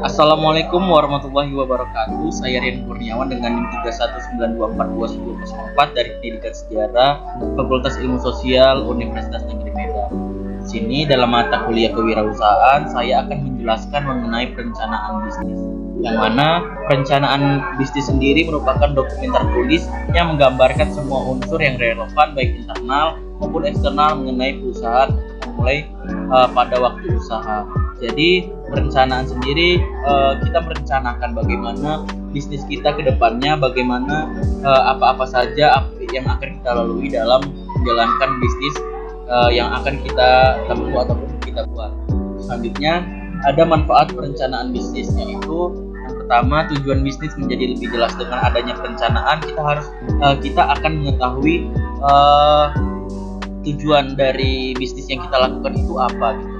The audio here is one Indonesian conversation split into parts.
Assalamualaikum warahmatullahi wabarakatuh. Saya Rian Kurniawan dengan NIM 3192421004 dari Pendidikan Sejarah Fakultas Ilmu Sosial Universitas Negeri Medan. Di sini dalam mata kuliah kewirausahaan saya akan menjelaskan mengenai perencanaan bisnis. Yang mana perencanaan bisnis sendiri merupakan dokumen tertulis yang menggambarkan semua unsur yang relevan baik internal maupun eksternal mengenai perusahaan mulai pada waktu usaha. Jadi perencanaan sendiri kita merencanakan bagaimana bisnis kita ke depannya, bagaimana apa-apa saja yang akan kita lalui dalam menjalankan bisnis yang akan kita tempuh ataupun kita buat. Selanjutnya ada manfaat perencanaan bisnis, yaitu yang pertama, tujuan bisnis menjadi lebih jelas. Dengan adanya perencanaan kita akan mengetahui tujuan dari bisnis yang kita lakukan itu apa gitu.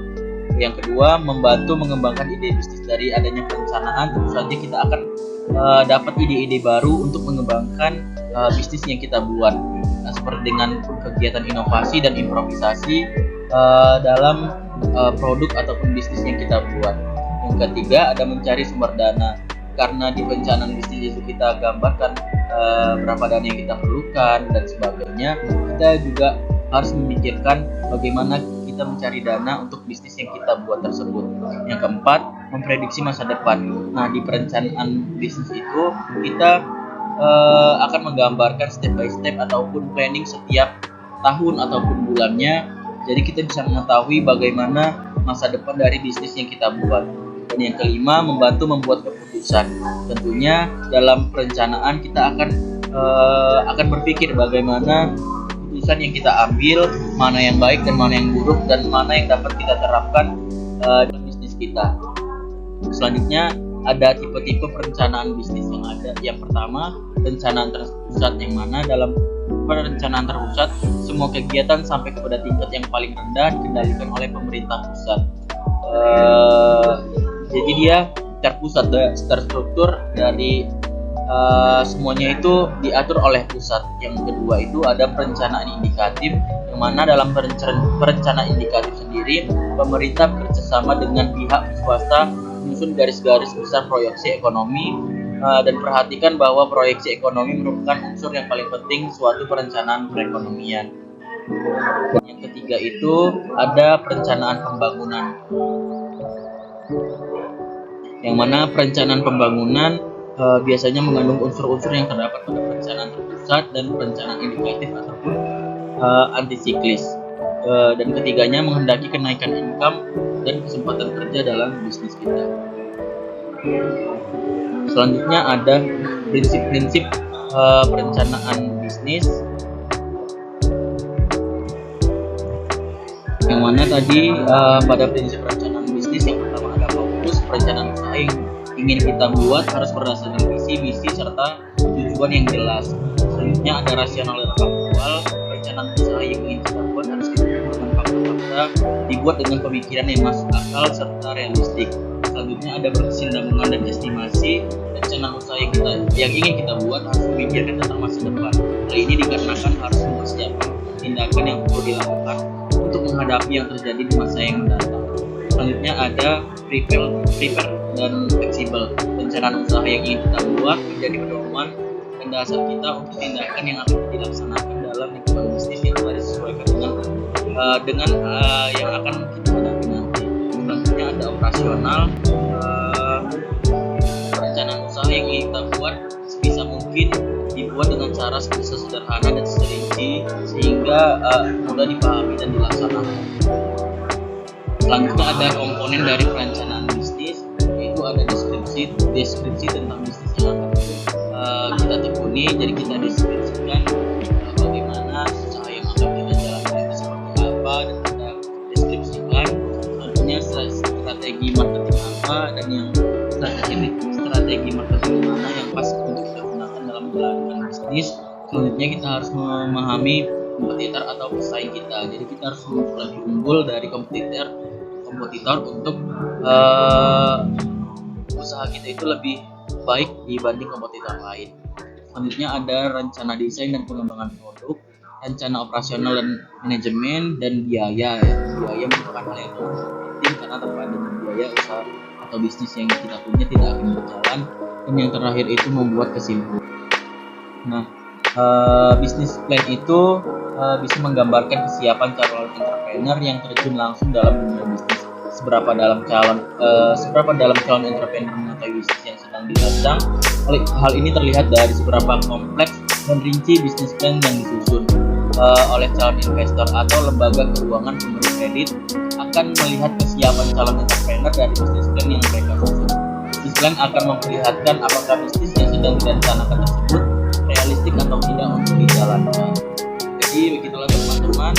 Yang kedua, membantu mengembangkan ide bisnis. Dari adanya perencanaan tentu saja kita akan dapat ide-ide baru untuk mengembangkan bisnis yang kita buat. Nah, seperti dengan kegiatan inovasi dan improvisasi dalam produk ataupun bisnis yang kita buat. Yang ketiga, ada mencari sumber dana. Karena di perencanaan bisnis itu kita gambarkan berapa dana yang kita perlukan dan sebagainya, kita juga harus memikirkan bagaimana kita mencari dana untuk bisnis yang kita buat tersebut. Yang keempat, memprediksi masa depan. Nah, di perencanaan bisnis itu kita akan menggambarkan step by step ataupun planning setiap tahun ataupun bulannya. Jadi kita bisa mengetahui bagaimana masa depan dari bisnis yang kita buat. Dan yang kelima, membantu membuat keputusan. Tentunya dalam perencanaan kita akan berpikir bagaimana keputusan yang kita ambil, mana yang baik dan mana yang buruk, dan mana yang dapat kita terapkan dalam bisnis kita. Selanjutnya ada tipe-tipe perencanaan bisnis yang ada. Yang pertama, perencanaan terpusat, yang mana dalam perencanaan terpusat semua kegiatan sampai kepada tingkat yang paling rendah dikendalikan oleh pemerintah pusat. Jadi dia terpusat, terstruktur dari semuanya itu diatur oleh pusat. Yang kedua itu ada perencanaan indikatif, yang mana dalam perencanaan indikatif sendiri pemerintah bekerjasama dengan pihak swasta menyusun garis-garis besar proyeksi ekonomi dan perhatikan bahwa proyeksi ekonomi merupakan unsur yang paling penting suatu perencanaan perekonomian. Dan yang ketiga itu ada perencanaan pembangunan, yang mana perencanaan pembangunan biasanya mengandung unsur-unsur yang terdapat pada perencanaan terpusat dan perencanaan indikatif ataupun antisiklis. Dan ketiganya menghendaki kenaikan income dan kesempatan kerja dalam bisnis kita. Selanjutnya ada prinsip-prinsip perencanaan bisnis, yang mana tadi pada prinsip perencanaan bisnis yang pertama ada fokus. Perencanaan usaha yang ingin kita buat harus berdasarkan visi, misi, serta tujuan yang jelas. Selanjutnya ada rasional dan faktual. Perencanaan usaha yang ingin kita buat harus dikumpulkan fakta-fakta, dibuat dengan pemikiran yang masuk akal serta realistik. Selanjutnya ada berkesinambungan dan estimasi. Rencana usaha yang ingin kita buat harus memikirkan tentang masa depan. Hal ini dikarenakan harus mempersiapkan tindakan yang perlu dilakukan untuk menghadapi yang terjadi di masa yang mendatang. Selanjutnya ada prepare dan fleksibel. Perencanaan usaha yang ingin kita buat menjadi pedoman dan dasar kita untuk tindakan yang akan dilaksanakan dalam lingkungan bisnis yang telah disesuaikan dengan yang akan kita hadapi nanti. Selanjutnya ada operasional. Perencanaan usaha yang ingin kita buat sebisa mungkin dibuat dengan cara sederhana dan serinci sehingga mudah dipahami dan dilaksanakan. Selanjutnya ada komponen dari perencanaan bisnis, yaitu ada deskripsi tentang bisnis yang akan kita tekuni. Jadi kita deskripsikan bagaimana usaha yang akan kita jalankan itu seperti apa, dan kita deskripsikan selanjutnya strategi marketing apa dan yang strategi marketing mana yang pas untuk kita gunakan dalam menjalankan bisnis. Selanjutnya kita harus memahami kompetitor atau pesaing kita. Jadi kita harus lebih unggul dari kompetitor untuk usaha kita itu lebih baik dibanding kompetitor lain. Selanjutnya ada rencana desain dan pengembangan produk, rencana operasional dan manajemen, dan biaya. Biaya merupakan hal yang penting karena tanpa adanya biaya usaha atau bisnis yang kita punya tidak akan berjalan. Dan yang terakhir itu membuat kesimpulan. Nah, bisnis plan itu bisa menggambarkan kesiapan calon entrepreneur yang terjun langsung dalam dunia bisnis. Seberapa dalam calon entrepreneur mengetahui bisnis yang sedang dirancang. Hal ini terlihat dari seberapa kompleks dan rinci bisnis plan yang disusun oleh calon investor atau lembaga keuangan pemberi kredit akan melihat kesiapan calon entrepreneur dari bisnis plan yang mereka susun. Bisnis plan akan memperlihatkan apakah bisnis yang sedang direncanakan tersebut realistik atau tidak untuk dijalankan. Jadi begitulah teman-teman.